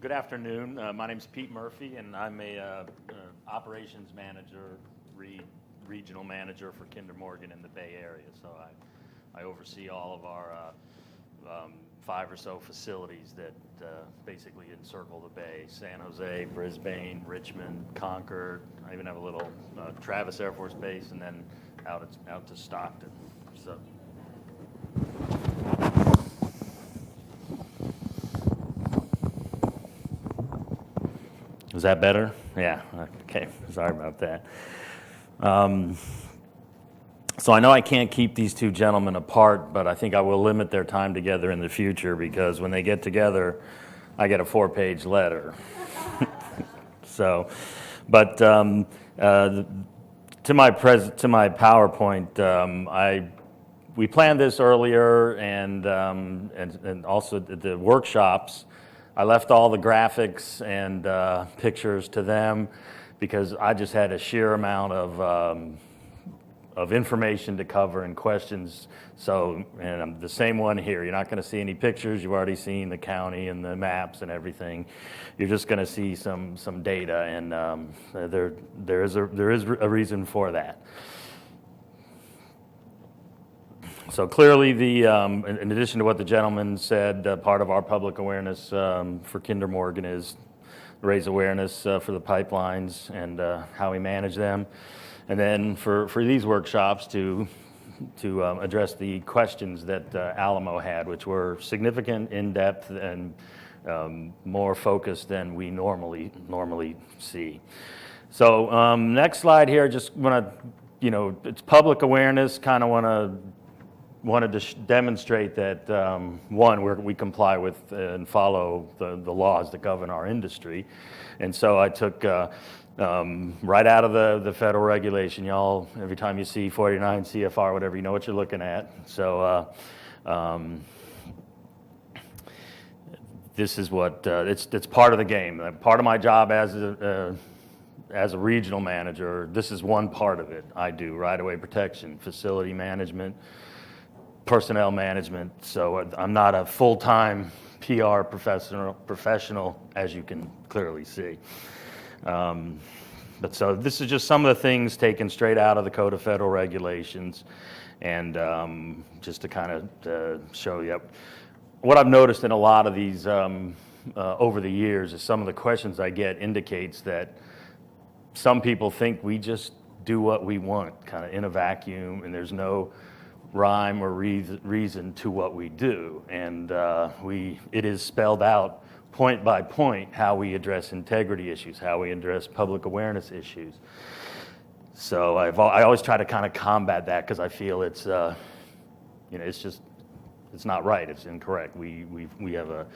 Good afternoon. My name is Pete Murphy, and I'm a operations manager, regional manager for Kinder Morgan in the Bay Area. So I oversee all of our 5 or so facilities that basically encircle the Bay: San Jose, Brisbane, Richmond, Concord. I even have a little Travis Air Force Base, and then out to Stockton. So. Is that better? Yeah, okay, sorry about that. So I know I can't keep these two gentlemen apart, but I think I will limit their time together in the future, because when they get together, I get a 4-page letter. So, but to my PowerPoint, we planned this earlier, and also at the workshops, I left all the graphics and pictures to them, because I just had a sheer amount of information to cover and questions. So, and I'm the same one here. You're not going to see any pictures. You've already seen the county and the maps and everything. You're just going to see some data, and there is a reason for that. So clearly, in addition to what the gentleman said, part of our public awareness for Kinder Morgan is raise awareness for the pipelines and how we manage them. And then for these workshops to address the questions that Alamo had, which were significant, in-depth, and more focused than we normally see. So next slide here, just want to, it's public awareness, kind of wanted to demonstrate that, one, we comply with and follow the laws that govern our industry. And so I took right out of the federal regulation. Y'all, every time you see 49 CFR, whatever, you know what you're looking at. So this is what, it's part of the game. Part of my job as a regional manager, this is one part of it. I do right-of-way protection, facility management, personnel management. So I'm not a full-time PR professional, as you can clearly see. But so this is just some of the things taken straight out of the Code of Federal Regulations, and just to kind of show you. What I've noticed in a lot of these over the years is some of the questions I get indicates that some people think we just do what we want, kind of in a vacuum, and there's no rhyme or reason to what we do, and it is spelled out point by point how we address integrity issues, how we address public awareness issues. So I always try to kind of combat that, because I feel it's it's not right, it's incorrect. We have a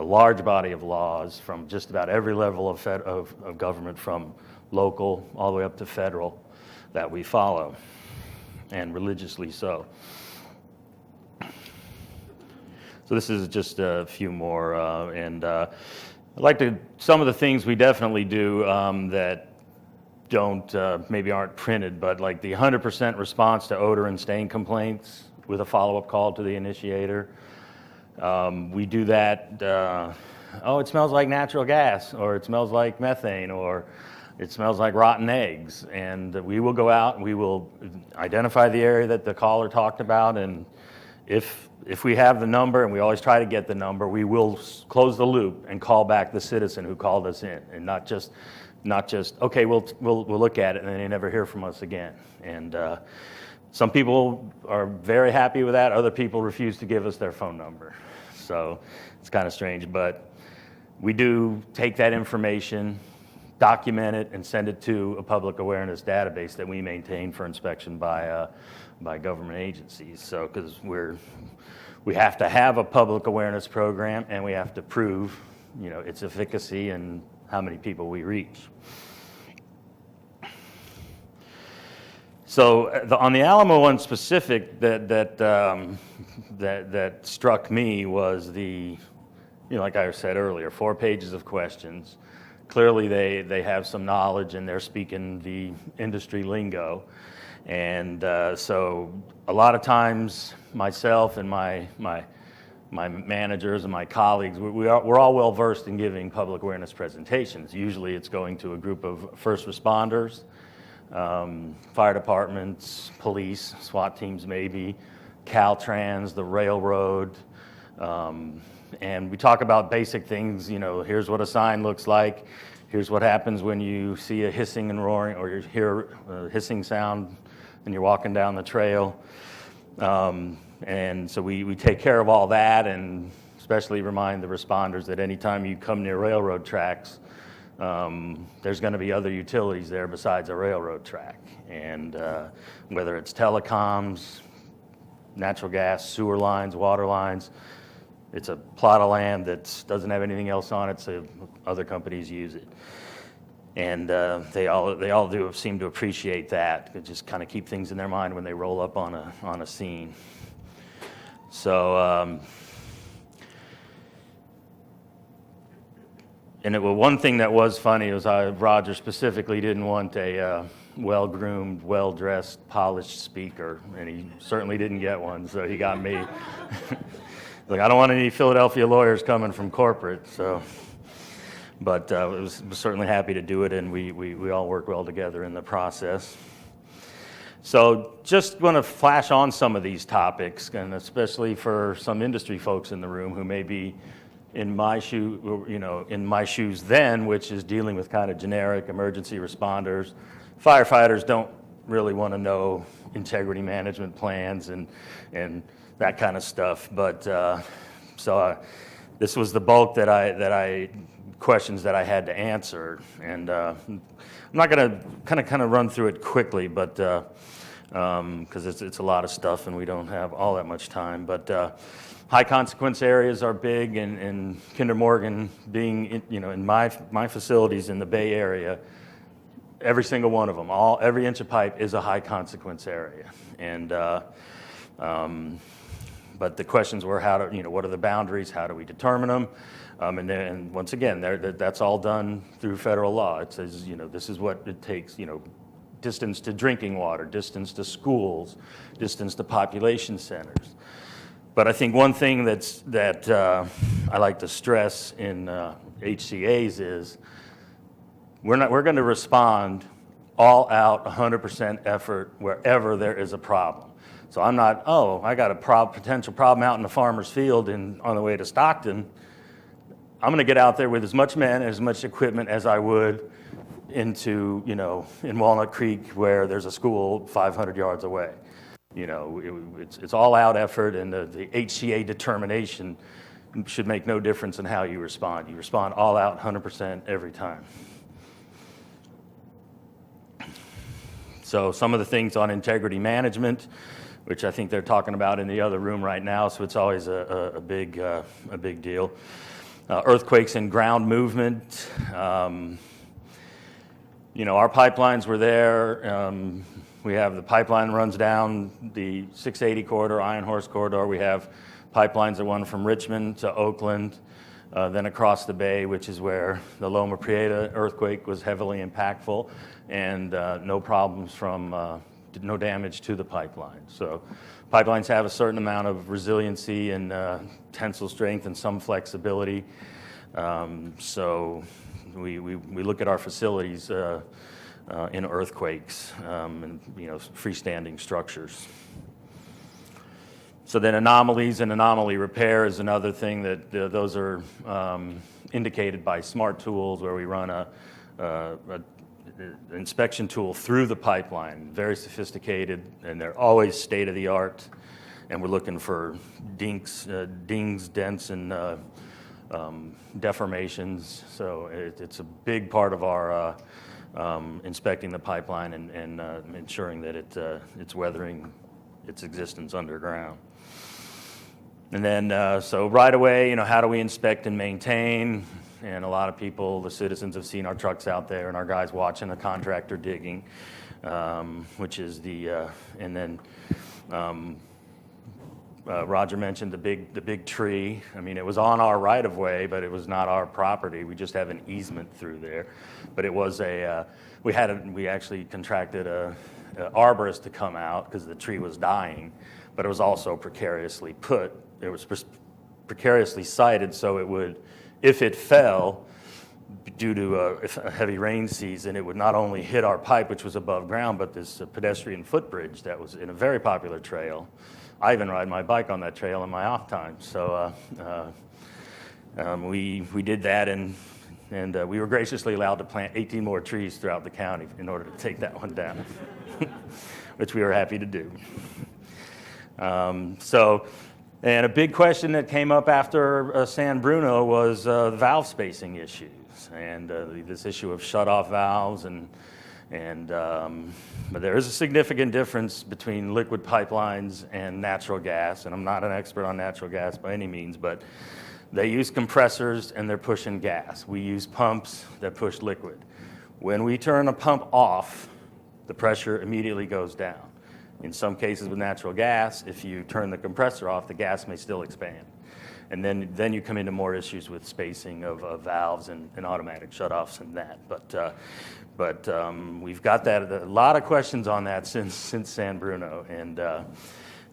large body of laws from just about every level of government, from local all the way up to federal, that we follow, and religiously so. So this is just a few more, and I'd like to, some of the things we definitely do that don't, maybe aren't printed, but like the 100% response to odor and stain complaints with a follow-up call to the initiator. We do that, it smells like natural gas, or it smells like methane, or it smells like rotten eggs, and we will go out and we will identify the area that the caller talked about, and if we have the number, and we always try to get the number, we will close the loop and call back the citizen who called us in, and not just okay, we'll look at it, and then they never hear from us again. And some people are very happy with that. Other people refuse to give us their phone number. So it's kind of strange, but we do take that information, document it, and send it to a public awareness database that we maintain for inspection by government agencies. So, because we have to have a public awareness program, and we have to prove, its efficacy and how many people we reach. So, on the Alamo one specific, that struck me was the, like I said earlier, 4 pages of questions. Clearly, they have some knowledge, and they're speaking the industry lingo. And so a lot of times myself and my my managers and my colleagues, we're all well versed in giving public awareness presentations. Usually it's going to a group of first responders, fire departments, police, SWAT teams maybe, Caltrans, the railroad, and we talk about basic things, here's what a sign looks like, here's what happens when you see a hissing and roaring, or you hear a hissing sound and you're walking down the trail. And so we take care of all that, and especially remind the responders that anytime you come near railroad tracks, there's going to be other utilities there besides a railroad track. And whether it's telecoms, natural gas, sewer lines, water lines, it's a plot of land that doesn't have anything else on it, so other companies use it. And they all do seem to appreciate that. They just kind of keep things in their mind when they roll up on a scene. So, one thing that was funny was Roger specifically didn't want a well-groomed, well-dressed, polished speaker, and he certainly didn't get one, so he got me. Like, I don't want any Philadelphia lawyers coming from corporate, so. But was certainly happy to do it, and we all work well together in the process. So just want to flash on some of these topics, and especially for some industry folks in the room who may be in my shoes then, which is dealing with kind of generic emergency responders. Firefighters don't really want to know integrity management plans and that kind of stuff. But this was the bulk that I questions that I had to answer, and I'm not going to kind of run through it quickly, but because it's a lot of stuff and we don't have all that much time. But high consequence areas are big, and Kinder Morgan being in my facilities in the Bay Area, every single one of them, every inch of pipe is a high consequence area, and but the questions were what are the boundaries, how do we determine them? And once again, that's all done through federal law. It says, this is what it takes, distance to drinking water, distance to schools, distance to population centers. But I think one thing that I like to stress in HCAs is we're going to respond all out, 100% effort wherever there is a problem. So I'm not, I got a potential problem out in the farmer's field on the way to Stockton. I'm going to get out there with as much men, as much equipment as I would into, in Walnut Creek where there's a school 500 yards away. It's all out effort, and the HCA determination should make no difference in how you respond. You respond all out 100% every time. So some of the things on integrity management, which I think they're talking about in the other room right now, so it's always a big deal. Earthquakes and ground movement. Our pipelines were there. We have the pipeline runs down the 680 corridor, Iron Horse corridor. We have pipelines that run from Richmond to Oakland, then across the bay, which is where the Loma Prieta earthquake was heavily impactful, and no problems no damage to the pipeline. So pipelines have a certain amount of resiliency and tensile strength and some flexibility. So we look at our facilities in earthquakes and freestanding structures. So then anomalies and anomaly repair is another thing that those are indicated by smart tools, where we run an inspection tool through the pipeline, very sophisticated, and they're always state of the art. And we're looking for dings, dents, and deformations. So it's a big part of our inspecting the pipeline and ensuring that it's weathering its existence underground. And then, so right away, how do we inspect and maintain? And a lot of people, the citizens, have seen our trucks out there and our guys watching the contractor digging, which is and then Roger mentioned the big tree. I mean, it was on our right of way, but it was not our property. We just have an easement through there. But it was we actually contracted a arborist to come out because the tree was dying, but it was also precariously put. It was precariously sited, so it would, if it fell due to a heavy rain season, it would not only hit our pipe, which was above ground, but this pedestrian footbridge that was in a very popular trail. I even ride my bike on that trail in my off time. So we did that, and we were graciously allowed to plant 18 more trees throughout the county in order to take that one down, which we were happy to do. And a big question that came up after San Bruno was the valve spacing issues, and this issue of shut-off valves, but there is a significant difference between liquid pipelines and natural gas, and I'm not an expert on natural gas by any means, but they use compressors and they're pushing gas. We use pumps that push liquid. When we turn a pump off, the pressure immediately goes down. In some cases with natural gas, if you turn the compressor off, the gas may still expand. And then you come into more issues with spacing of valves and automatic shutoffs and that. But we've got that, a lot of questions on that since San Bruno. And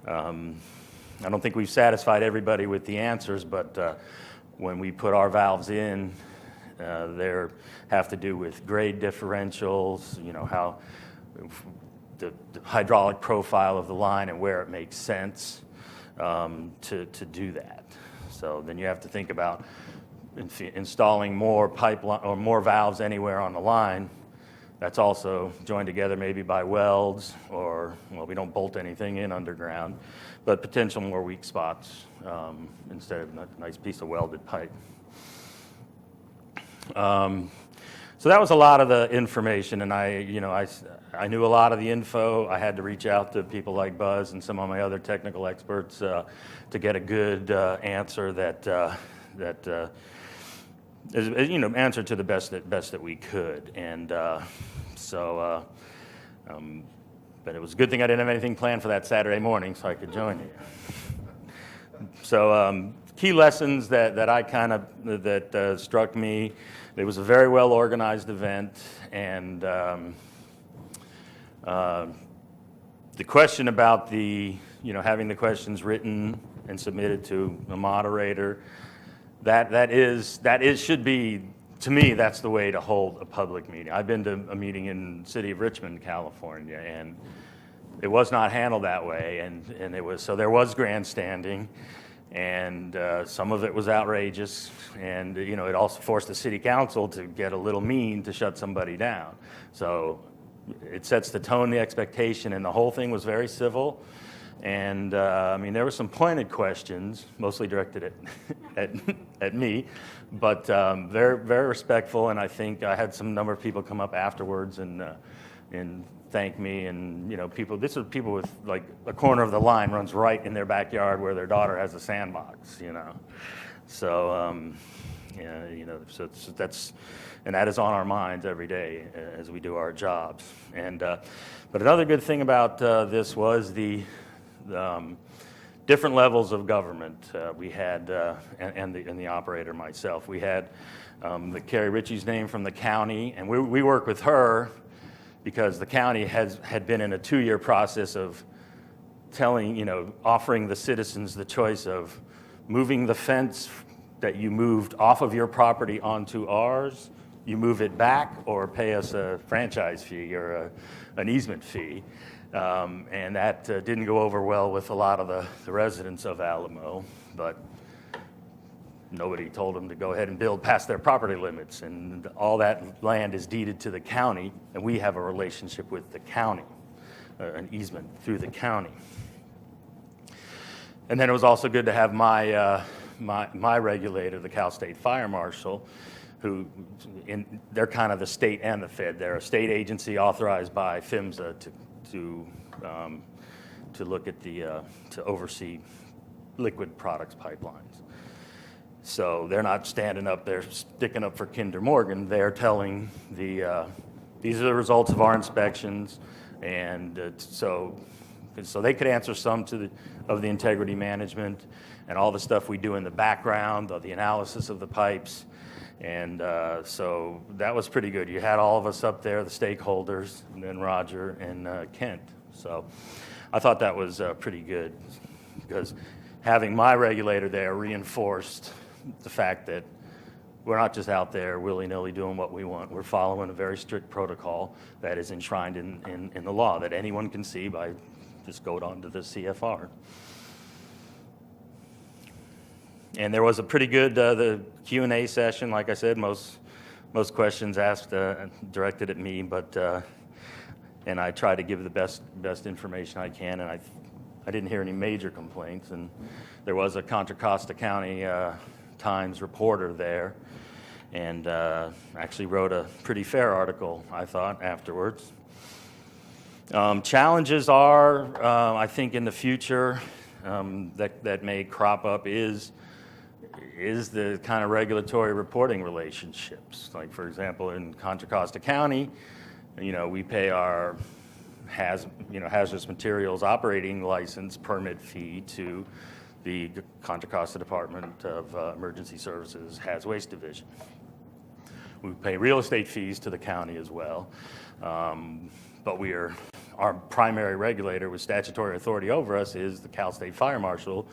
I don't think we've satisfied everybody with the answers, but when we put our valves in, they have to do with grade differentials, how the hydraulic profile of the line and where it makes sense to do that. So then you have to think about installing more pipeline or more valves anywhere on the line. That's also joined together maybe by welds, or, well, we don't bolt anything in underground, but potential more weak spots instead of a nice piece of welded pipe. So that was a lot of the information, and I knew a lot of the info. I had to reach out to people like Buzz and some of my other technical experts to get a good answer that is, answer to the best that we could. And but it was a good thing I didn't have anything planned for that Saturday morning, so I could join you. So key lessons that I that struck me. It was a very well organized event, and the question about having the questions written and submitted to a moderator, should be, to me, that's the way to hold a public meeting. I've been to a meeting in the city of Richmond, California, and it was not handled that way, and there was grandstanding. And some of it was outrageous, and it also forced the city council to get a little mean to shut somebody down. So it sets the tone, the expectation, and the whole thing was very civil. And there were some pointed questions, mostly directed at me, but very, very respectful. And I think I had some number of people come up afterwards and thank me, and this is people with, like, a corner of the line runs right in their backyard where their daughter has a sandbox, So so that's, and that is on our minds every day as we do our jobs. And but another good thing about this was the different levels of government we had, and the operator myself. We had the Carrie Ritchie's name from the county, and we work with her because the county had been in a 2-year process of offering the citizens the choice of moving the fence that you moved off of your property onto ours, you move it back, or pay us a franchise fee or an easement fee. And that didn't go over well with a lot of the residents of Alamo, but nobody told them to go ahead and build past their property limits, and all that land is deeded to the county, and we have a relationship with the county, an easement through the county. And then it was also good to have my regulator, the Cal State Fire Marshal, they're kind of the state and the Fed. They're a state agency authorized by PHMSA to look at to oversee liquid products pipelines. So they're not standing up there sticking up for Kinder Morgan. They're telling these are the results of our inspections, and so they could answer some of the integrity management and all the stuff we do in the background, of the analysis of the pipes. And so that was pretty good. You had all of us up there, the stakeholders, and then Roger and Kent. So I thought that was pretty good, because having my regulator there reinforced the fact that we're not just out there willy-nilly doing what we want. We're following a very strict protocol that is enshrined in the law that anyone can see by just going onto the CFR. And there was a pretty good the Q&A session. Like I said, most questions asked directed at me, but and I try to give the best information I can, and I didn't hear any major complaints. And there was a Contra Costa County Times reporter there, and actually wrote a pretty fair article, I thought, afterwards. Challenges are, I think, in the future that may crop up is the kind of regulatory reporting relationships. Like, for example, in Contra Costa County, we pay our hazardous materials operating license permit fee to the Contra Costa Department of Emergency Services Haz Waste Division. We pay real estate fees to the county as well, but our primary regulator with statutory authority over us is the Cal State Fire Marshal,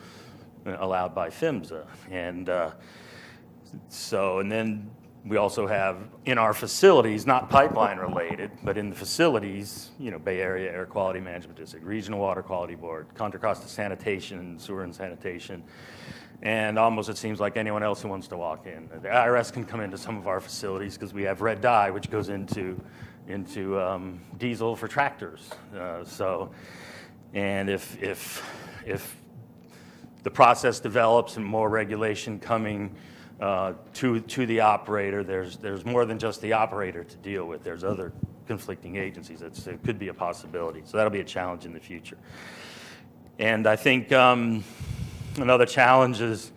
allowed by PHMSA. And and then we also have in our facilities, not pipeline related, but in the facilities, Bay Area Air Quality Management District, Regional Water Quality Board, Contra Costa Sanitation, Sewer and Sanitation, and almost it seems like anyone else who wants to walk in. The IRS can come into some of our facilities because we have red dye, which goes into diesel for tractors. And if the process develops and more regulation coming to the operator, there's more than just the operator to deal with. There's other conflicting agencies. It could be a possibility. So that'll be a challenge in the future. And I think another challenge is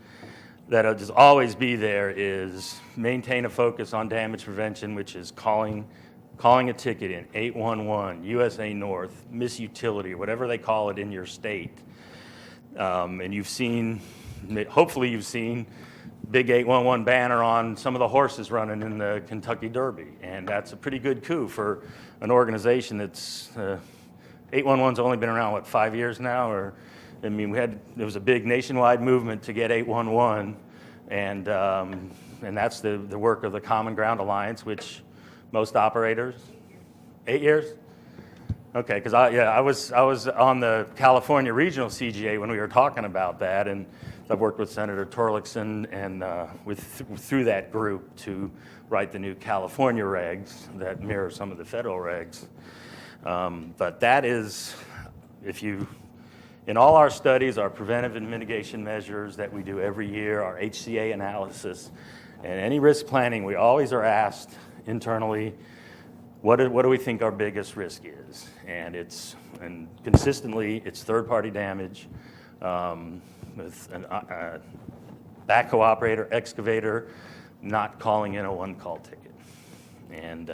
that'll just always be there is maintain a focus on damage prevention, which is calling a ticket in 811, USA North, Miss Utility, whatever they call it in your state. And hopefully you've seen big 811 banner on some of the horses running in the Kentucky Derby. And that's a pretty good coup for an organization that's, 811's only been around, 5 years now? There was a big nationwide movement to get 811, and that's the work of the Common Ground Alliance, which most operators, 8 years? Okay, because I was on the California Regional CGA when we were talking about that, and I've worked with Senator Torlakson and through that group to write the new California regs that mirror some of the federal regs. But that is, in all our studies, our preventive and mitigation measures that we do every year, our HCA analysis, and any risk planning, we always are asked internally, what do we think our biggest risk is? And consistently, it's third-party damage with a backhoe operator, excavator, not calling in a one-call ticket. And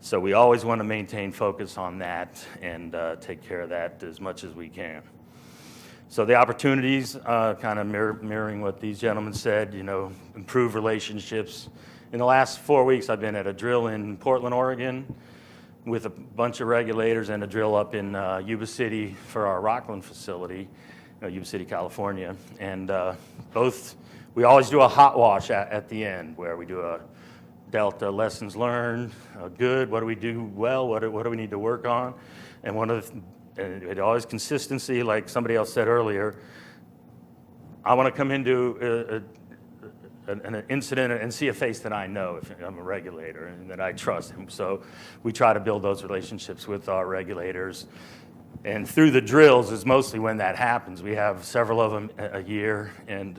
so we always want to maintain focus on that and take care of that as much as we can. So the opportunities, kind of mirroring what these gentlemen said, improve relationships. In the last 4 weeks, I've been at a drill in Portland, Oregon, with a bunch of regulators, and a drill up in Yuba City for our Rockland facility, Yuba City, California. And we always do a hot wash at the end, where we do a Delta lessons learned, good, what do we do well, what do we need to work on? And it always consistency, like somebody else said earlier. I want to come into an incident and see a face that I know if I'm a regulator and that I trust. And so we try to build those relationships with our regulators. And through the drills is mostly when that happens. We have several of them a year, and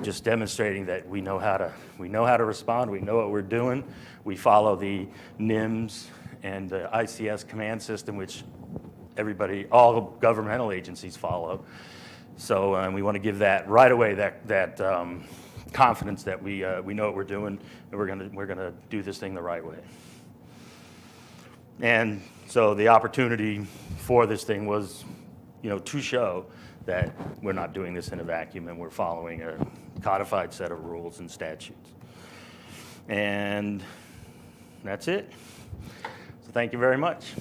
just demonstrating that we know how to respond. We know what we're doing. We follow the NIMS and the ICS command system, which all governmental agencies follow. So we want to give that right away, that confidence that we know what we're doing, and we're gonna do this thing the right way. And so the opportunity for this thing was, to show that we're not doing this in a vacuum and we're following a codified set of rules and statutes. And that's it. So thank you very much.